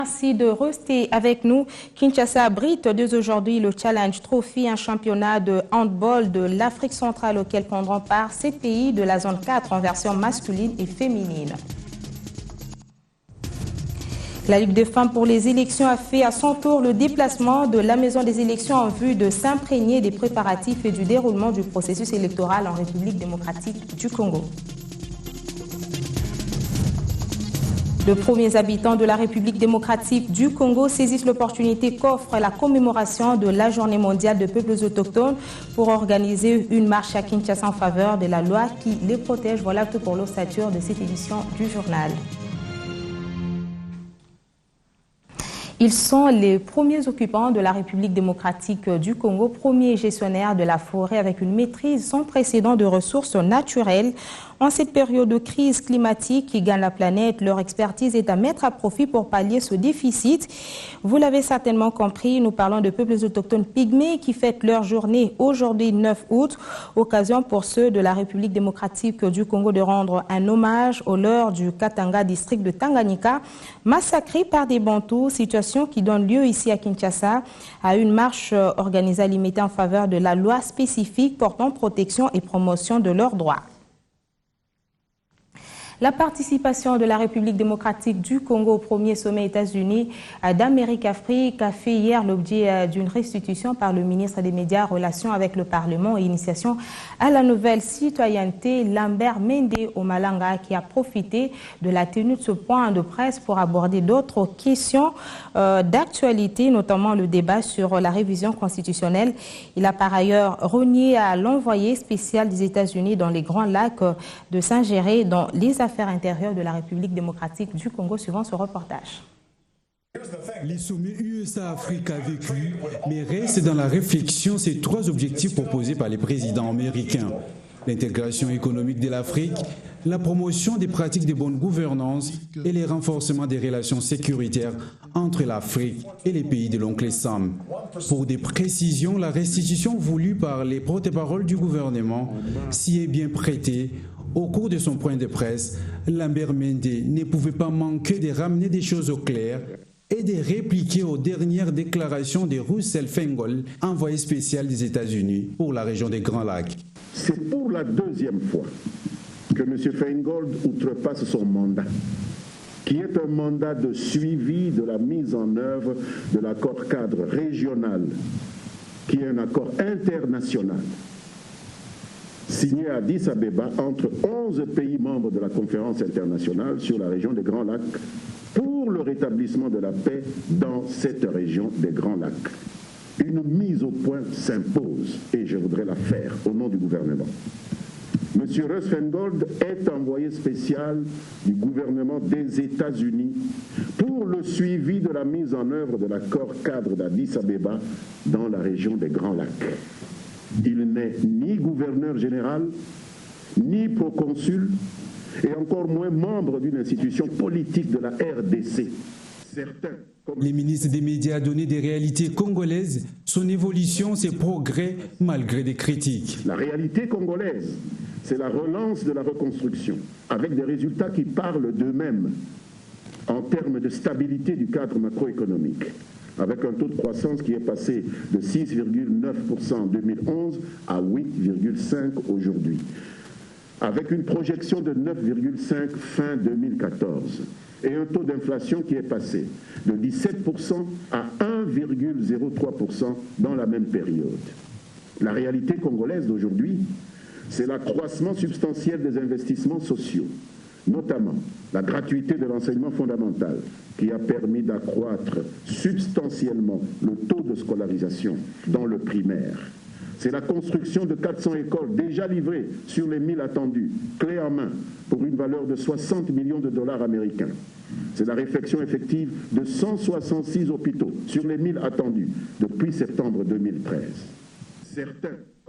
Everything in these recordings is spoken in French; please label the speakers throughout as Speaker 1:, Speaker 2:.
Speaker 1: Merci de rester avec nous. Kinshasa abrite dès aujourd'hui le Challenge Trophy, un championnat de handball de l'Afrique centrale auquel prendront part 7 pays de la zone 4 en version masculine et féminine. La Ligue des femmes pour les élections a fait à son tour le déplacement de la maison des élections en vue de s'imprégner des préparatifs et du déroulement du processus électoral en République démocratique du Congo. Les premiers habitants de la République démocratique du Congo saisissent l'opportunité qu'offre la commémoration de la Journée mondiale des peuples autochtones pour organiser une marche à Kinshasa en faveur de la loi qui les protège. Voilà tout pour l'ossature de cette édition du journal. Ils sont les premiers occupants de la République démocratique du Congo, premiers gestionnaires de la forêt avec une maîtrise sans précédent de ressources naturelles. En cette période de crise climatique qui gagne la planète, leur expertise est à mettre à profit pour pallier ce déficit. Vous l'avez certainement compris, nous parlons de peuples autochtones pygmées qui fêtent leur journée aujourd'hui 9 août, occasion pour ceux de la République démocratique du Congo de rendre un hommage aux leurs du Katanga, district de Tanganyika, massacrés par des Bantous, situation qui donne lieu ici à Kinshasa à une marche organisée à l'imité en faveur de la loi spécifique portant protection et promotion de leurs droits. La participation de la République démocratique du Congo au premier sommet États-Unis d'Amérique-Afrique a fait hier l'objet d'une restitution par le ministre des Médias, Relations avec le Parlement et Initiation à la nouvelle citoyenneté, Lambert Mende Omalanga, qui a profité de la tenue de ce point de presse pour aborder d'autres questions d'actualité, notamment le débat sur la révision constitutionnelle. Il a par ailleurs renié à l'envoyé spécial des États-Unis dans les Grands Lacs de s'ingérer dans les affaires intérieures de la République démocratique du Congo, suivant ce reportage.
Speaker 2: Les sommets USA-Afrique a vécu, mais restent dans la réflexion ces trois objectifs proposés par les présidents américains. L'intégration économique de l'Afrique, la promotion des pratiques de bonne gouvernance et le renforcement des relations sécuritaires entre l'Afrique et les pays de l'oncle Sam. Pour des précisions, la restitution voulue par les porte-paroles du gouvernement s'y est bien prêtée. Au cours de son point de presse, Lambert Mende ne pouvait pas manquer de ramener des choses au clair et de répliquer aux dernières déclarations de Russell Feingold, envoyé spécial des États-Unis pour la région des Grands Lacs.
Speaker 3: C'est pour la deuxième fois que M. Feingold outrepasse son mandat, qui est un mandat de suivi de la mise en œuvre de l'accord cadre régional, qui est un accord international, signé à Addis Abeba entre 11 pays membres de la conférence internationale sur la région des Grands Lacs pour le rétablissement de la paix dans cette région des Grands Lacs. Une mise au point s'impose et je voudrais la faire au nom du gouvernement. M. Russ Feingold est envoyé spécial du gouvernement des États-Unis pour le suivi de la mise en œuvre de l'accord cadre d'Addis Abeba dans la région des Grands Lacs. Il n'est ni gouverneur général, ni proconsul, et encore moins membre d'une institution politique de la RDC.
Speaker 2: Les ministres des Médias ont donné des réalités congolaises, son évolution, ses progrès, malgré des critiques.
Speaker 3: La réalité congolaise, c'est la relance de la reconstruction, avec des résultats qui parlent d'eux-mêmes en termes de stabilité du cadre macroéconomique, avec un taux de croissance qui est passé de 6,9% en 2011 à 8,5% aujourd'hui, avec une projection de 9,5% fin 2014 et un taux d'inflation qui est passé de 17% à 1,03% dans la même période. La réalité congolaise d'aujourd'hui, c'est l'accroissement substantiel des investissements sociaux, notamment la gratuité de l'enseignement fondamental qui a permis d'accroître substantiellement le taux de scolarisation dans le primaire. C'est la construction de 400 écoles déjà livrées sur les 1000 attendues, clé en main, pour une valeur de 60 millions de dollars américains. C'est la réfection effective de 166 hôpitaux sur les 1000 attendus depuis septembre 2013.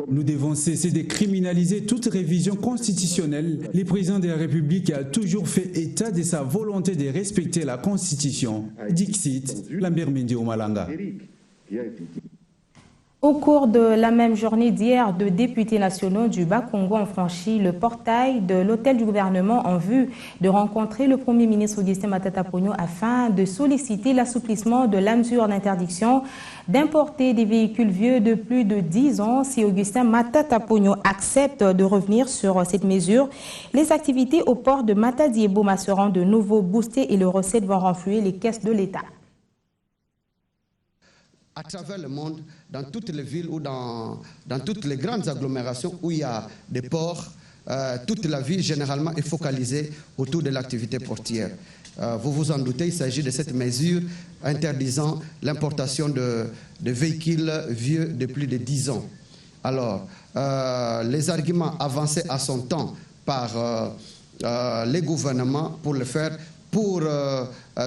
Speaker 2: Nous devons cesser de criminaliser toute révision constitutionnelle. Le président de la République a toujours fait état de sa volonté de respecter la Constitution. Dixit, Lambert Mende Omalanga.
Speaker 1: Au cours de la même journée d'hier, 2 députés nationaux du Bas-Congo ont franchi le portail de l'hôtel du gouvernement en vue de rencontrer le Premier ministre Augustin Matata Ponyo afin de solliciter l'assouplissement de la mesure d'interdiction d'importer des véhicules vieux de plus de 10 ans. Si Augustin Matata Ponyo accepte de revenir sur cette mesure, les activités au port de Matadi-Eboma seront de nouveau boostées et les recettes vont renflouer les caisses de l'État.
Speaker 4: À travers le monde, dans toutes les villes ou dans toutes les grandes agglomérations où il y a des ports, toute la ville généralement est focalisée autour de l'activité portière. Vous vous en doutez, il s'agit de cette mesure interdisant l'importation de véhicules vieux de plus de 10 ans. Alors, les arguments avancés à son temps par les gouvernements pour le faire, pour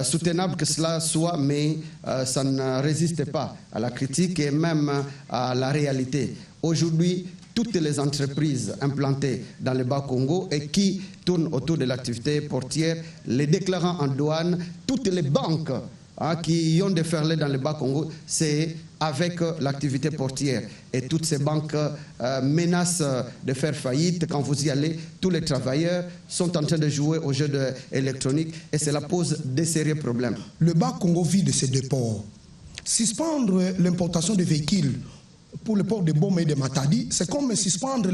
Speaker 4: soutenable que cela soit, mais ça ne résiste pas à la critique et même à la réalité. Aujourd'hui, toutes les entreprises implantées dans le Bas-Congo et qui tournent autour de l'activité portière, les déclarants en douane, toutes les banques qui ont déferlé dans le Bas-Congo, c'est avec l'activité portière. Et toutes ces banques menacent de faire faillite. Quand vous y allez, tous les travailleurs sont en train de jouer aux jeux électroniques et cela pose des sérieux problèmes.
Speaker 5: Le Bas-Congo vit de ces deux ports. Suspendre l'importation de véhicules pour le port de Boma et de Matadi, c'est comme suspendre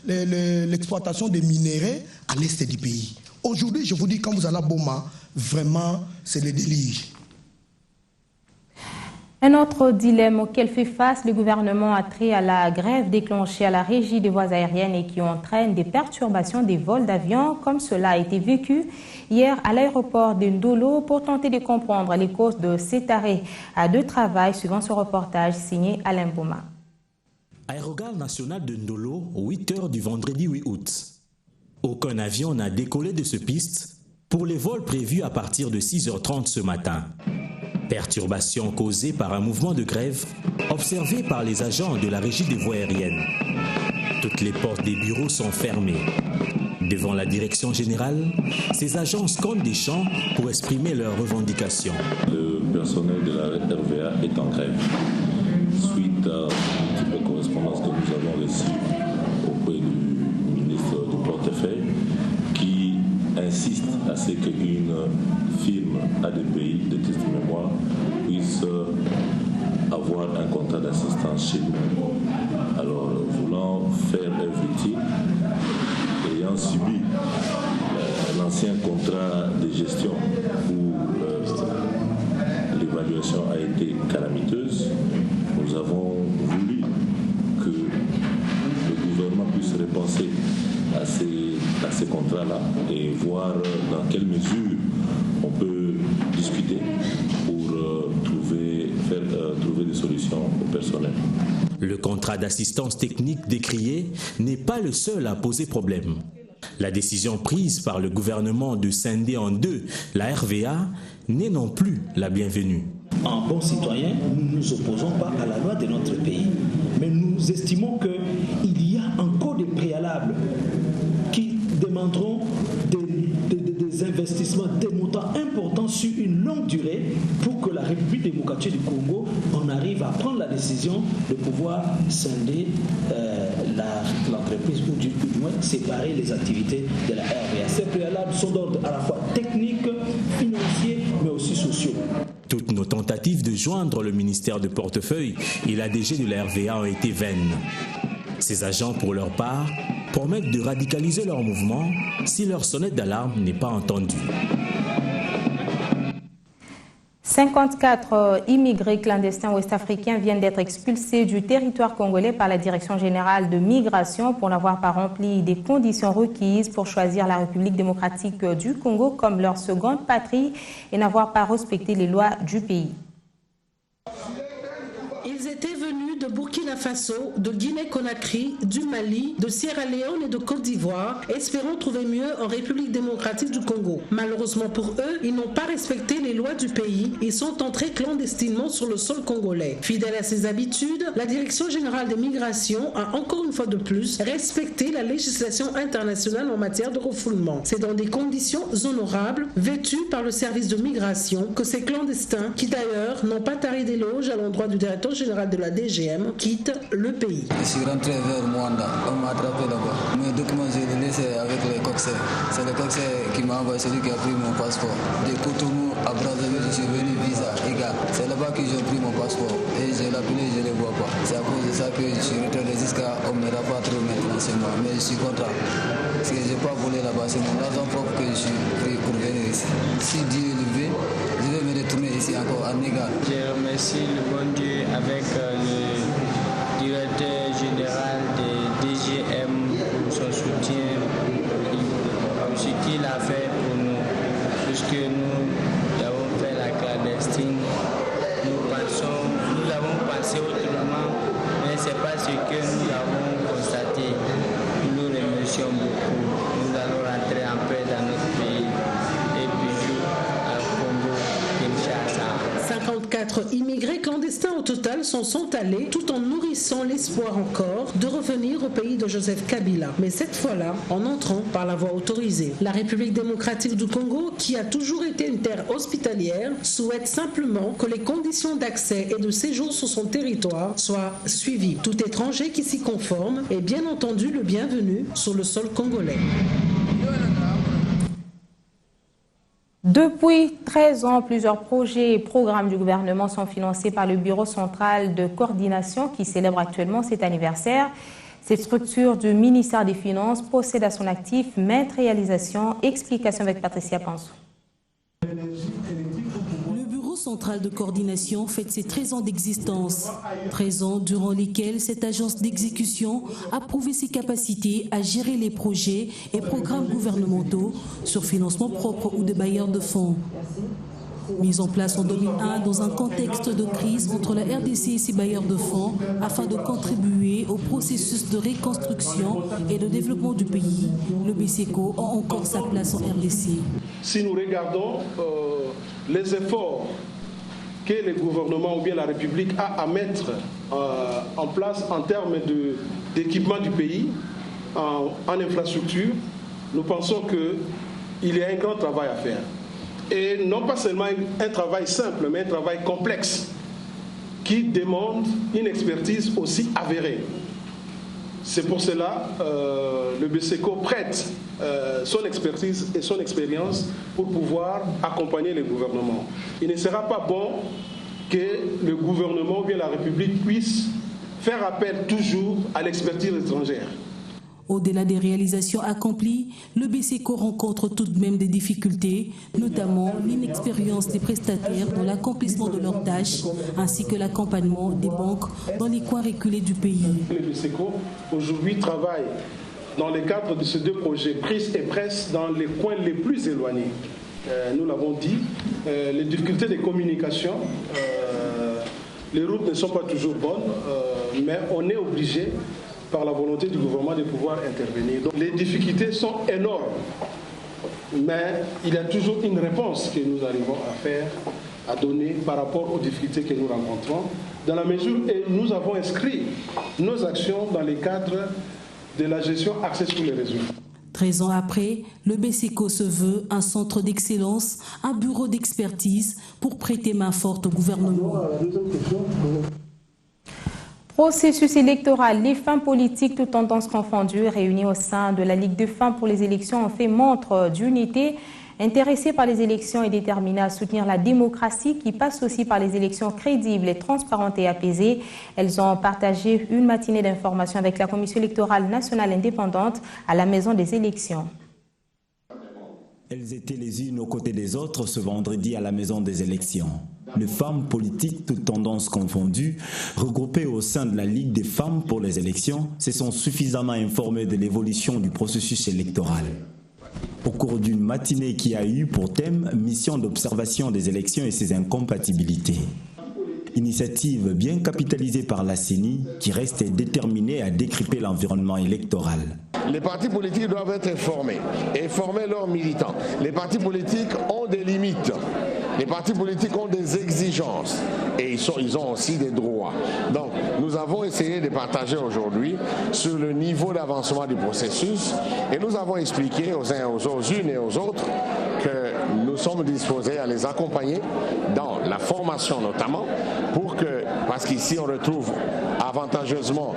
Speaker 5: l'exploitation des minéraux à l'est du pays. Aujourd'hui, je vous dis, quand vous allez à Boma, vraiment, c'est le délire.
Speaker 1: Un autre dilemme auquel fait face le gouvernement a trait à la grève déclenchée à la Régie des voies aériennes et qui entraîne des perturbations des vols d'avions, comme cela a été vécu hier à l'aéroport de Ndolo. Pour tenter de comprendre les causes de cet arrêt de travail, suivant ce reportage signé Alain Boma.
Speaker 6: Aérogare nationale de Ndolo, 8 h du vendredi 8 août. Aucun avion n'a décollé de ce piste pour les vols prévus à partir de 6 h 30 ce matin. Perturbation causée par un mouvement de grève observé par les agents de la Régie des voies aériennes. Toutes les portes des bureaux sont fermées. Devant la direction générale, ces agents scandent des chants pour exprimer leurs revendications.
Speaker 7: Le personnel de la RVA est en grève suite à une correspondance que nous avons reçue auprès du ministre du Portefeuille qui insiste à ce qu'une firme ADPI de titre mémoire puisse avoir un contrat d'assistance chez nous. Alors, voulant faire œuvre utile, ayant subi l'ancien contrat de gestion où l'évaluation a été calamiteuse, nous avons voulu que le gouvernement puisse repenser à ces contrats-là et voir dans quelle mesure on peut discuter pour trouver des solutions au personnel.
Speaker 6: Le contrat d'assistance technique décrié n'est pas le seul à poser problème. La décision prise par le gouvernement de scinder en deux la RVA n'est non plus la bienvenue.
Speaker 8: En bon citoyen, nous ne nous opposons pas à la loi de notre pays, mais nous estimons qu'il y a encore des préalables qui demanderont des investissements, des montants importants sur une longue durée pour que la République démocratique du Congo en arrive à prendre la décision de pouvoir scinder l'entreprise ou du moins séparer les activités de la RVA. Ces préalables sont d'ordre à la fois technique, financier, mais aussi sociaux.
Speaker 6: Toutes nos tentatives de joindre le ministère de Portefeuille et la DG de la RVA ont été vaines. Ces agents, pour leur part, promettent de radicaliser leur mouvement si leur sonnette d'alarme n'est pas entendue.
Speaker 1: 54 immigrés clandestins ouest-africains viennent d'être expulsés du territoire congolais par la Direction générale de migration pour n'avoir pas rempli des conditions requises pour choisir la République démocratique du Congo comme leur seconde patrie et n'avoir pas respecté les lois du pays.
Speaker 9: Ils étaient venus de Burkina Burkina Faso, de Guinée-Conakry, du Mali, de Sierra Leone et de Côte d'Ivoire, espérant trouver mieux en République démocratique du Congo. Malheureusement pour eux, ils n'ont pas respecté les lois du pays et sont entrés clandestinement sur le sol congolais. Fidèle à ses habitudes, la Direction générale des migrations a encore une fois de plus respecté la législation internationale en matière de refoulement. C'est dans des conditions honorables, vêtues par le service de migration, que ces clandestins, qui d'ailleurs n'ont pas taré d'éloges à l'endroit du directeur général de la DGM, quittent le pays.
Speaker 10: Je suis rentré vers Mwanda, on m'a attrapé là-bas. Mes documents, je les laissé avec le coxer. C'est le coxer qui m'a envoyé, celui qui a pris mon passeport. De Cotonou à Brazzaville, je suis venu visa égal. C'est là-bas que j'ai pris mon passeport. Et je l'ai appelé, je ne le vois pas. C'est à cause de ça que je suis retourné jusqu'à on me rapatrié maintenant, c'est moi. Mais je suis content. Parce que je n'ai pas volé là-bas. C'est mon argent propre que je suis pris pour venir ici. Si Dieu le veut, je vais me retourner ici encore en égal.
Speaker 11: Je remercie le bon Dieu avec le directeur général de DGM pour son soutien, pour ce qu'il a fait pour nous. Puisque nous avons fait la clandestine, nous avons pensé autrement, mais ce n'est pas ce que nous avons constaté. Nous remercions beaucoup. Nous allons rentrer en paix dans notre pays et puis au Congo, Kinshasa.
Speaker 9: 54 immigrés clandestins au total sont allés tout en nourrissant l'espoir encore de revenir au pays de Joseph Kabila. Mais cette fois-là, en entrant par la voie autorisée. La République démocratique du Congo, qui a toujours été une terre hospitalière, souhaite simplement que les conditions d'accès et de séjour sur son territoire soient suivies. Tout étranger qui s'y conforme est bien entendu le bienvenu sur le sol congolais.
Speaker 1: Depuis 13 ans, plusieurs projets et programmes du gouvernement sont financés par le Bureau central de coordination qui célèbre actuellement cet anniversaire. Cette structure du ministère des Finances possède à son actif maintes réalisations. Explication avec Patricia Pansou.
Speaker 12: Le Bureau central de coordination fête ses 13 ans d'existence. 13 ans durant lesquels cette agence d'exécution a prouvé ses capacités à gérer les projets et programmes gouvernementaux sur financement propre ou de bailleurs de fonds. Mise en place en 2001 dans un contexte de crise entre la RDC et ses bailleurs de fonds afin de contribuer au processus de reconstruction et de développement du pays, le BCECO a encore sa place en RDC.
Speaker 13: Si nous regardons les efforts que le gouvernement ou bien la République a à mettre en place en termes d'équipement du pays, en infrastructure, nous pensons qu'il y a un grand travail à faire. Et non pas seulement un travail simple, mais un travail complexe qui demande une expertise aussi avérée. C'est pour cela que le BCECO prête son expertise et son expérience pour pouvoir accompagner le gouvernement. Il ne sera pas bon que le gouvernement ou bien la République puisse faire appel toujours à l'expertise étrangère.
Speaker 12: Au-delà des réalisations accomplies, le BCECO rencontre tout de même des difficultés, notamment l'inexpérience des prestataires dans l'accomplissement de leurs tâches, ainsi que l'accompagnement des banques dans les coins reculés du pays.
Speaker 13: Le BCECO aujourd'hui travaille dans le cadre de ces deux projets, Prise et Presse, dans les coins les plus éloignés. Nous l'avons dit, les difficultés de communication, les routes ne sont pas toujours bonnes, mais on est obligé par la volonté du gouvernement de pouvoir intervenir. Donc, les difficultés sont énormes, mais il y a toujours une réponse que nous arrivons à faire, à donner par rapport aux difficultés que nous rencontrons, dans la mesure où nous avons inscrit nos actions dans le cadre de la gestion axée sur les résultats.
Speaker 12: 13 ans après, le BCECO se veut un centre d'excellence, un bureau d'expertise pour prêter main forte au gouvernement.
Speaker 1: Processus électoral, les femmes politiques, toutes tendances confondues, réunies au sein de la Ligue de femmes pour les élections, ont fait montre d'unité. Intéressées par les élections et déterminées à soutenir la démocratie qui passe aussi par les élections crédibles, et transparentes et apaisées, elles ont partagé une matinée d'information avec la Commission électorale nationale indépendante à la Maison des élections.
Speaker 6: Elles étaient les unes aux côtés des autres ce vendredi à la Maison des élections. Les femmes politiques, toutes tendances confondues, regroupées au sein de la Ligue des femmes pour les élections, se sont suffisamment informées de l'évolution du processus électoral. Au cours d'une matinée qui a eu pour thème « Mission d'observation des élections et ses incompatibilités ». Initiative bien capitalisée par la CENI qui reste déterminée à décrypter l'environnement électoral.
Speaker 14: Les partis politiques doivent être informés et former leurs militants. Les partis politiques ont des limites. Les partis politiques ont des exigences et ils ont aussi des droits. Donc nous avons essayé de partager aujourd'hui sur le niveau d'avancement du processus et nous avons expliqué aux unes et aux autres que nous sommes disposés à les accompagner dans la formation notamment parce qu'ici on retrouve avantageusement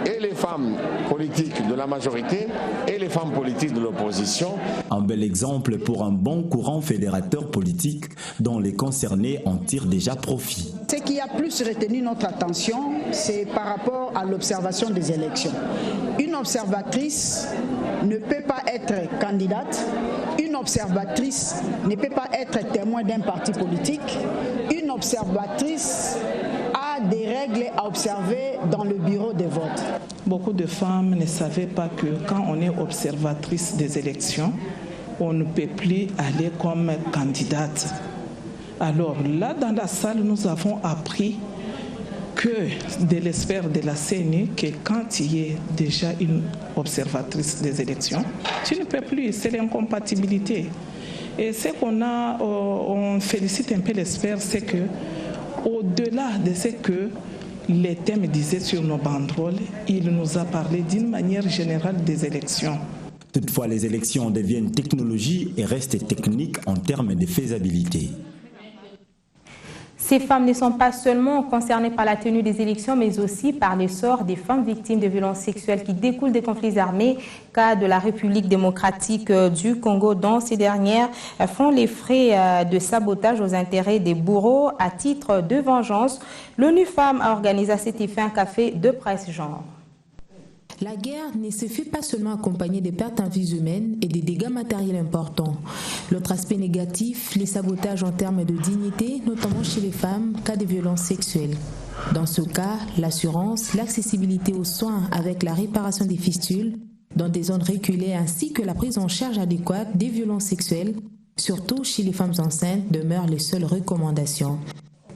Speaker 14: et les femmes politiques de la majorité et les femmes politiques de l'opposition.
Speaker 6: Un bel exemple pour un bon courant fédérateur politique dont les concernés en tirent déjà profit.
Speaker 15: Ce qui a plus retenu notre attention, c'est par rapport à l'observation des élections. Une observatrice ne peut pas être candidate, une observatrice ne peut pas être témoin d'un parti politique, une observatrice a des règles à observer dans le bureau de vote.
Speaker 16: Beaucoup de femmes ne savaient pas que quand on est observatrice des élections, on ne peut plus aller comme candidate. Alors là, dans la salle, nous avons appris que de l'expert de la CENI, que quand tu es déjà une observatrice des élections, tu ne peux plus, c'est l'incompatibilité. Et ce qu'on a, on félicite un peu l'expert, c'est que au-delà de ce que les thèmes disaient sur nos banderoles, il nous a parlé d'une manière générale des élections.
Speaker 6: Toutefois, les élections deviennent technologie et restent techniques en termes de faisabilité.
Speaker 1: Ces femmes ne sont pas seulement concernées par la tenue des élections, mais aussi par le sort des femmes victimes de violences sexuelles qui découlent des conflits armés, cas de la République démocratique du Congo, dont ces dernières font les frais de sabotage aux intérêts des bourreaux à titre de vengeance. L'ONU Femmes a organisé à cet effet un café de presse genre.
Speaker 12: La guerre ne se fait pas seulement accompagner des pertes en vies humaines et des dégâts matériels importants. L'autre aspect négatif, les sabotages en termes de dignité, notamment chez les femmes, cas de violences sexuelles. Dans ce cas, l'assurance, l'accessibilité aux soins avec la réparation des fistules dans des zones reculées ainsi que la prise en charge adéquate des violences sexuelles, surtout chez les femmes enceintes, demeurent les seules recommandations.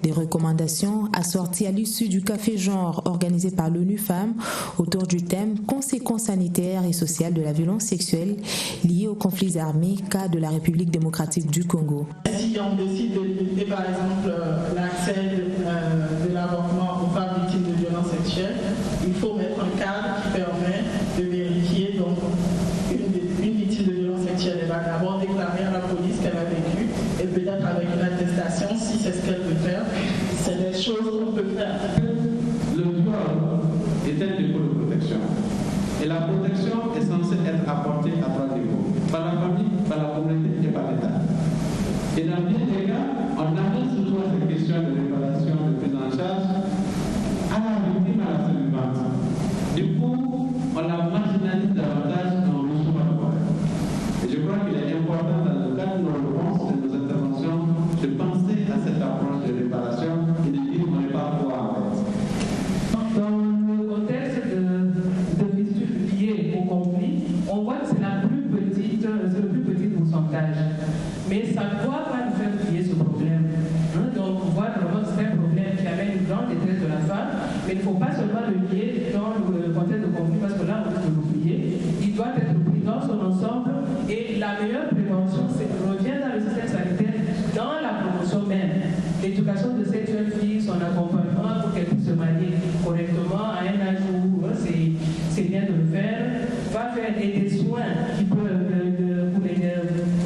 Speaker 12: Des recommandations assorties à l'issue du café genre organisé par l'ONU Femmes autour du thème « Conséquences sanitaires et sociales de la violence sexuelle liée aux conflits armés, cas de la République démocratique du Congo ».
Speaker 17: Si on décide de limiter par exemple l'accès de l'avortement aux femmes victimes de violences sexuelles, il faut mettre un cadre qui permet de vérifier donc une victime de violence sexuelle. Elle va d'abord déclarer à la police qu'elle a vécu et peut-être avec une attestation si c'est ce qu'elle peut faire. C'est des choses qu'on peut faire.
Speaker 18: Le droit est un dépôt de protection. Et la protection est censée être apportée à trois niveaux. Par la famille, par la communauté et par l'État. Et dans bien des cas, on amène surtout à cette question de réparation, de prise en charge, à la victime, à la survivante. Du coup, on la marginalise davantage dans le choix de problème. Et je crois qu'il est important dans le cadre de nos réponses, de nos interventions, de penser à cette approche de réparation et de dire qu'on n'est pas quoi en fait.
Speaker 17: Dans le contexte de fistules liées au conflit, on voit que c'est le plus petit pourcentage. Mais ça ne doit pas nous faire oublier ce problème. Donc on voit vraiment que c'est un problème qui amène une grande détresse de la femme, mais il ne faut pas seulement le lier dans le contexte de conflit, parce que là on peut l'oublier. Il doit être pris dans son ensemble et la meilleure prévention, c'est de revenir dans le système sanitaire, dans la promotion même. L'éducation de cette jeune fille, son accompagnement pour qu'elle puisse se marier correctement à un âge où c'est bien de le faire, va faire des soins qui peuvent,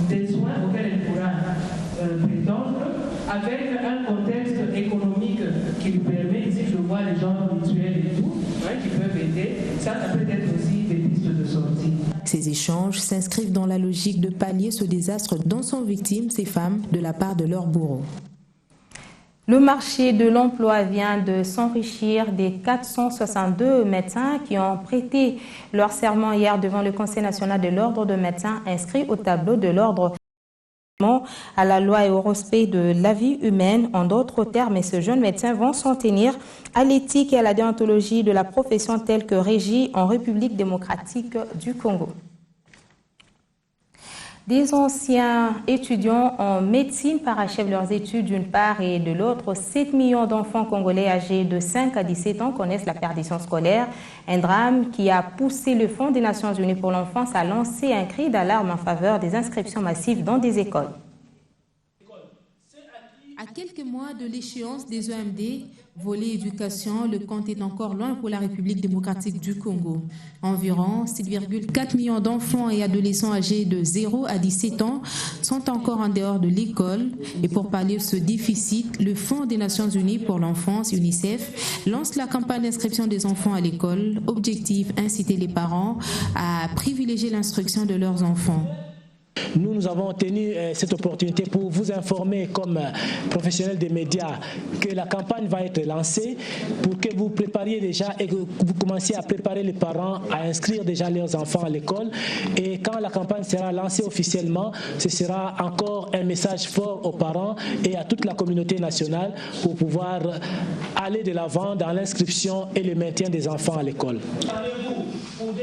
Speaker 17: des soins auxquels elle pourra prétendre, avec un contexte économique qui lui permet, ici je vois les gens mutuels et tout, qui peuvent aider, ça peut être aussi des pistes de sortie.
Speaker 12: Ces échanges s'inscrivent dans la logique de pallier ce désastre dont sont victimes ces femmes de la part de leurs bourreaux.
Speaker 1: Le marché de l'emploi vient de s'enrichir des 462 médecins qui ont prêté leur serment hier devant le Conseil national de l'ordre de médecins inscrits au tableau de l'ordre à la loi et au respect de la vie humaine. En d'autres termes, ces jeunes médecins vont s'en tenir à l'éthique et à la déontologie de la profession telle que régie en République démocratique du Congo. Des anciens étudiants en médecine parachèvent leurs études d'une part et de l'autre. 7 millions d'enfants congolais âgés de 5 à 17 ans connaissent la perdition scolaire. Un drame qui a poussé le Fonds des Nations Unies pour l'enfance à lancer un cri d'alarme en faveur des inscriptions massives dans des écoles.
Speaker 12: À quelques mois de l'échéance des EMD, volet éducation, le compte est encore loin pour la République démocratique du Congo. Environ 7,4 millions d'enfants et adolescents âgés de 0 à 17 ans sont encore en dehors de l'école. Et pour pallier ce déficit, le Fonds des Nations Unies pour l'enfance, UNICEF, lance la campagne d'inscription des enfants à l'école. Objectif, inciter les parents à privilégier l'instruction de leurs enfants.
Speaker 8: Nous avons tenu cette opportunité pour vous informer comme professionnels des médias que la campagne va être lancée pour que vous prépariez déjà et que vous commenciez à préparer les parents à inscrire déjà leurs enfants à l'école. Et quand la campagne sera lancée officiellement, ce sera encore un message fort aux parents et à toute la communauté nationale pour pouvoir aller de l'avant dans l'inscription et le maintien des enfants à l'école.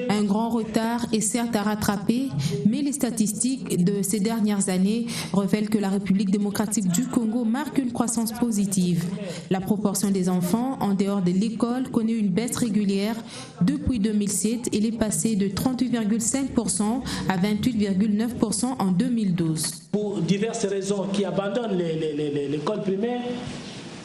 Speaker 12: Un grand retard est certes à rattraper, mais les statistiques de ces dernières années révèlent que la République démocratique du Congo marque une croissance positive. La proportion des enfants en dehors de l'école connaît une baisse régulière. Depuis 2007, elle est passée de 38,5% à 28,9% en 2012.
Speaker 8: Pour diverses raisons qui abandonnent l'école primaire,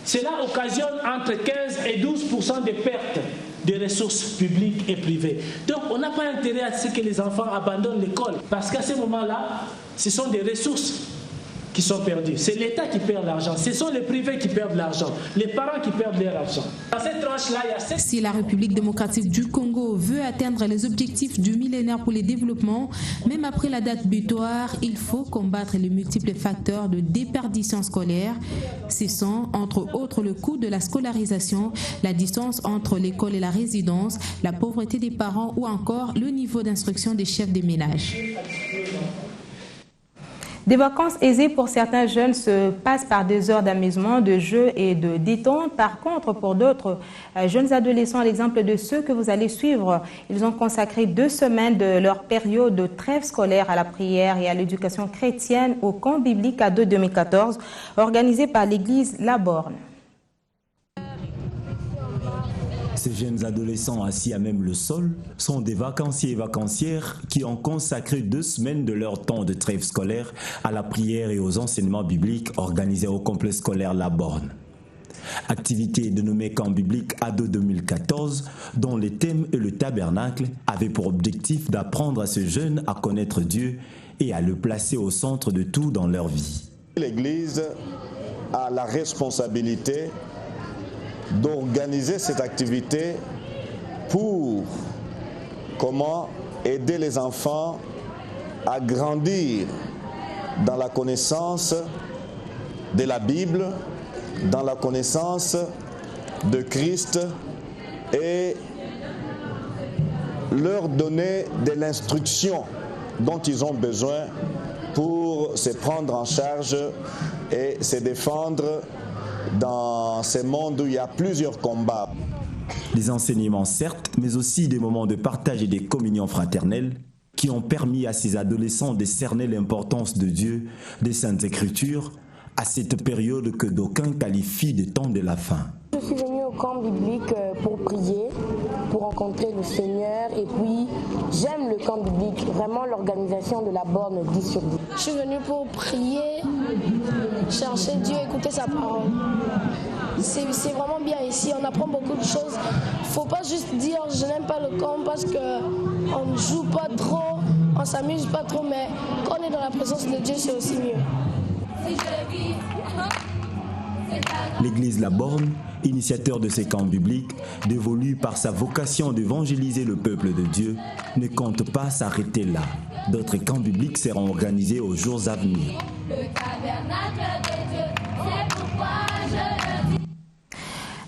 Speaker 8: cela occasionne entre 15 et 12% de pertes des ressources publiques et privées. Donc on n'a pas intérêt à ce que les enfants abandonnent l'école parce qu'à ce moment-là, ce sont des ressources qui sont perdues. C'est l'État qui perd l'argent, ce sont les privés qui perdent l'argent, les parents qui perdent leur argent. Dans cette tranche-là, il y a 7...
Speaker 12: Si la République démocratique du Congo veut atteindre les objectifs du millénaire pour le développement, même après la date butoir, il faut combattre les multiples facteurs de déperdition scolaire. Ce sont, entre autres, le coût de la scolarisation, la distance entre l'école et la résidence, la pauvreté des parents ou encore le niveau d'instruction des chefs des ménages.
Speaker 1: Des vacances aisées pour certains jeunes se passent par des heures d'amusement, de jeu et de détente. Par contre, pour d'autres jeunes adolescents, à l'exemple de ceux que vous allez suivre, ils ont consacré 2 semaines de leur période de trêve scolaire à la prière et à l'éducation chrétienne au camp biblique Ado 2014, organisé par l'église La Borne.
Speaker 6: Ces jeunes adolescents assis à même le sol sont des vacanciers et vacancières qui ont consacré 2 semaines de leur temps de trêve scolaire à la prière et aux enseignements bibliques organisés au complexe scolaire La Borne. Activité dénommée Camp biblique Ado 2014, dont les thèmes et le tabernacle avaient pour objectif d'apprendre à ces jeunes à connaître Dieu et à le placer au centre de tout dans leur vie.
Speaker 14: L'Église a la responsabilité d'organiser cette activité pour comment aider les enfants à grandir dans la connaissance de la Bible, dans la connaissance de Christ et leur donner de l'instruction dont ils ont besoin pour se prendre en charge et se défendre dans ce monde où il y a plusieurs combats.
Speaker 6: Des enseignements certes, mais aussi des moments de partage et des communions fraternelles qui ont permis à ces adolescents de cerner l'importance de Dieu, des Saintes Écritures, à cette période que d'aucuns qualifient de temps de la fin.
Speaker 19: Je suis venue au camp biblique pour prier, pour rencontrer le Seigneur et puis j'aime le camp biblique, vraiment l'organisation de La Borne 10 sur 10.
Speaker 20: Je suis venue pour prier, chercher Dieu, écouter sa parole. C'est vraiment bien ici, on apprend beaucoup de choses. Il ne faut pas juste dire je n'aime pas le camp parce qu'on ne joue pas trop, on ne s'amuse pas trop, mais quand on est dans la présence de Dieu, c'est aussi mieux.
Speaker 6: L'église La Borne, initiateur de ces camps bibliques, dévolu par sa vocation d'évangéliser le peuple de Dieu, ne compte pas s'arrêter là. D'autres camps bibliques seront organisés aux jours à venir.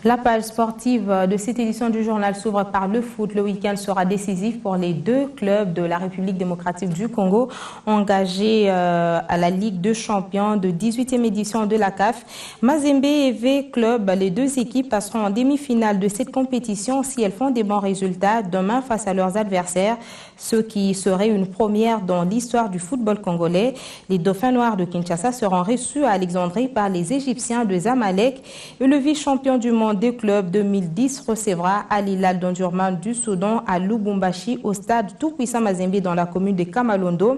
Speaker 1: La page sportive de cette édition du journal s'ouvre par le foot. Le week-end sera décisif pour les deux clubs de la République démocratique du Congo engagés à la Ligue de champions de 18e édition de la CAF. Mazembe et V Club, les deux équipes passeront en demi-finale de cette compétition si elles font des bons résultats demain face à leurs adversaires, ce qui serait une première dans l'histoire du football congolais. Les Dauphins Noirs de Kinshasa seront reçus à Alexandrie par les Égyptiens de Zamalek et le vice-champion du monde des clubs 2010 recevra Al Hilal d'Omdurman du Soudan à Lubumbashi au stade tout-puissant Mazembe dans la commune de Kamalondo.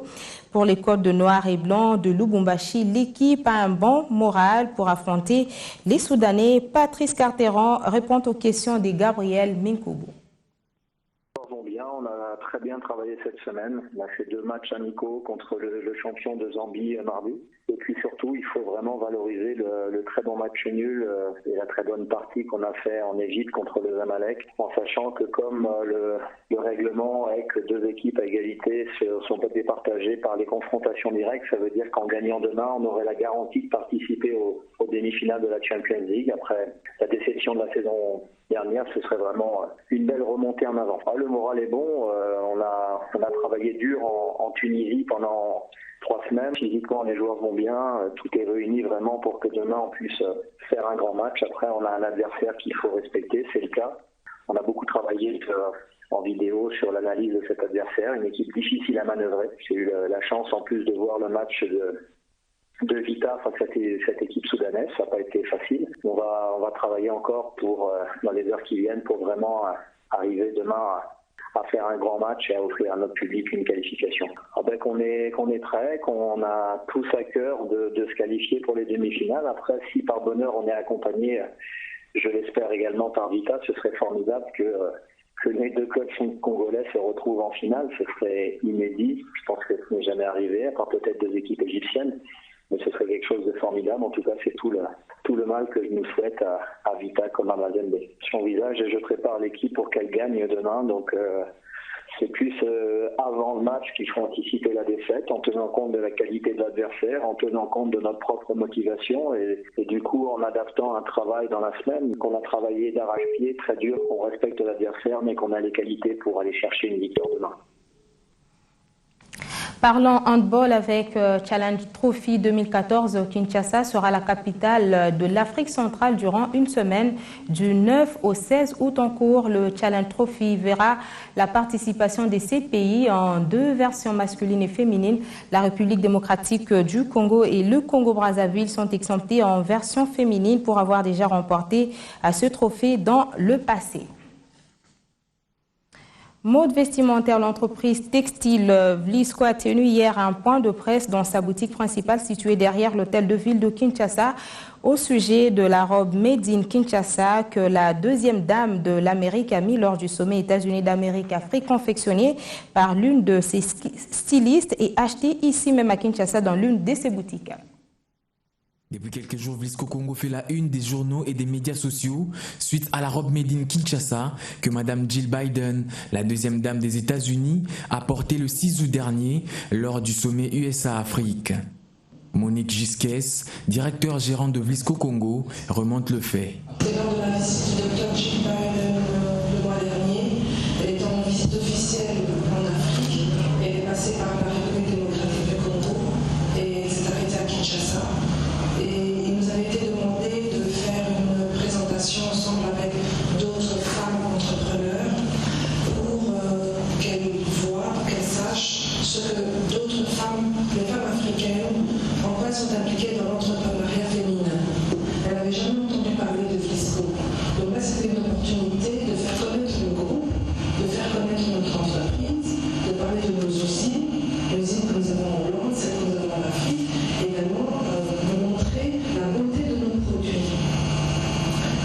Speaker 1: Pour les codes de noir et blanc de Lubumbashi, l'équipe a un bon moral pour affronter les Soudanais. Patrice Carteron répond aux questions de Gabriel Minkoubou.
Speaker 21: On a très bien travaillé cette semaine. On a fait 2 matchs amicaux contre le champion de Zambie mardi. Et puis surtout, il faut vraiment valoriser le très bon match nul et la très bonne partie qu'on a fait en Égypte contre le Zamalek, en sachant que comme le règlement est que 2 équipes à égalité sont pas départagées par les confrontations directes, ça veut dire qu'en gagnant demain, on aurait la garantie de participer aux demi-finales de la Champions League. Après la déception de la saison dernière, ce serait vraiment une belle remontée en avant. Le moral est bon, on a travaillé dur en Tunisie pendant 3 semaines. Physiquement, les joueurs vont bien, tout est réuni vraiment pour que demain on puisse faire un grand match. Après, on a un adversaire qu'il faut respecter, c'est le cas. On a beaucoup travaillé en vidéo sur l'analyse de cet adversaire, une équipe difficile à manœuvrer. J'ai eu la chance en plus de voir le match de Vita face à cette équipe soudanaise, ça n'a pas été facile. On va travailler encore dans les heures qui viennent pour vraiment arriver demain à faire un grand match et à offrir à notre public une qualification. Qu'on est prêt, qu'on a tous à cœur de se qualifier pour les demi-finales. Après, si par bonheur on est accompagné, je l'espère également par Vita, ce serait formidable que les 2 clubs congolais se retrouvent en finale. Ce serait inédit, je pense que ce n'est jamais arrivé, à part peut-être 2 équipes égyptiennes. Mais ce serait quelque chose de formidable. En tout cas, c'est tout le mal que je nous souhaite à Vita comme à Mazembe. J'envisage et je prépare l'équipe pour qu'elle gagne demain. Donc, c'est plus avant le match qu'il faut anticiper la défaite, en tenant compte de la qualité de l'adversaire, en tenant compte de notre propre motivation et du coup en adaptant un travail dans la semaine qu'on a travaillé d'arrache-pied, très dur, qu'on respecte l'adversaire, mais qu'on a les qualités pour aller chercher une victoire demain.
Speaker 1: Parlons handball avec Challenge Trophy 2014. Kinshasa sera la capitale de l'Afrique centrale durant une semaine du 9 au 16 août en cours. Le Challenge Trophy verra la participation des 7 pays en 2 versions masculines et féminines. La République démocratique du Congo et le Congo-Brazzaville sont exemptés en version féminine pour avoir déjà remporté ce trophée dans le passé. Mode vestimentaire, l'entreprise textile Vlisco a tenu hier un point de presse dans sa boutique principale située derrière l'hôtel de ville de Kinshasa au sujet de la robe Made in Kinshasa que la 2e dame de l'Amérique a mis lors du sommet États-Unis d'Amérique-Afrique confectionné par l'une de ses stylistes et acheté ici même à Kinshasa dans l'une de ses boutiques.
Speaker 22: Depuis quelques jours, Vlisco Congo fait la une des journaux et des médias sociaux suite à la robe Made in Kinshasa que Madame Jill Biden, la 2e dame des États-Unis, a portée le 6 août dernier lors du sommet USA-Afrique. Monique Gisquès, directeur gérant de Vlisco Congo, remonte le fait.
Speaker 23: C'est lors de la visite du Dr Jill Biden le mois dernier. Elle est en visite officielle en Afrique. Elle est passée par la République démocratique du Congo et s'est arrêtée à Kinshasa. Et il nous avait été demandé de faire une présentation ensemble avec d'autres femmes entrepreneurs pour qu'elles voient, qu'elles sachent ce que d'autres femmes, les femmes africaines, en quoi elles sont impliquées dans l'entrepreneuriat féminin. Elle n'avait jamais entendu parler de Vlisco. Donc là, c'était une opportunité de faire connaître le groupe, de faire connaître notre entreprise, de parler de nos usines, les usines que nous avons en Hollande, celles que nous avons en Afrique, et également de montrer la beauté de nos produits.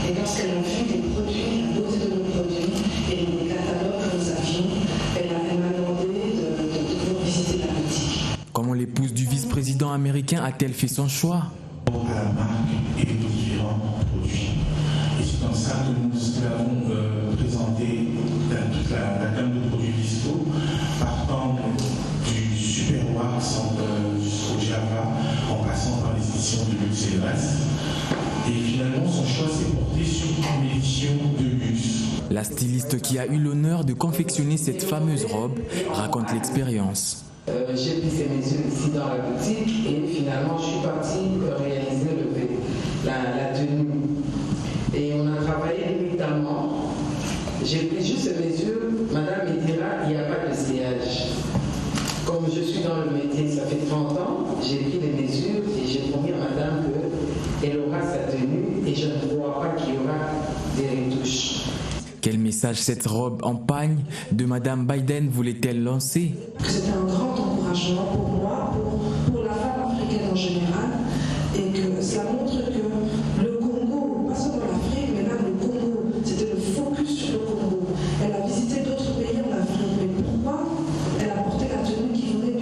Speaker 23: Et lorsqu'elle a vu les produits, la beauté de nos produits et les catalogues que nous avions, elle m'a demandé de visiter la boutique.
Speaker 22: Comment l'épouse du vice-président américain a-t-elle fait son choix?
Speaker 24: La marque et les différents produits. Et c'est comme ça que nous l'avons présenté dans toute la gamme de produits Vlisco, partant du Super Wax jusqu'au Java, en passant par les éditions du Luxe et le reste. Et finalement, son choix s'est porté sur une édition de luxe.
Speaker 22: La styliste qui a eu l'honneur de confectionner cette fameuse robe raconte l'expérience.
Speaker 2: J'ai pris ces mesures ici dans la boutique et finalement je suis partie réaliser la tenue. Et on a travaillé nuitamment. J'ai pris juste ces mesures. Madame me dira, il n'y a pas de sillage. Comme je suis dans le métier, ça fait 30 ans, j'ai pris les mesures et j'ai promis à madame qu'elle aura sa tenue et je ne vois pas qu'il y aura des retouches.
Speaker 22: Quel message cette robe en pagne de Madame Biden voulait-elle lancer?
Speaker 23: C'était un grand encouragement pour moi.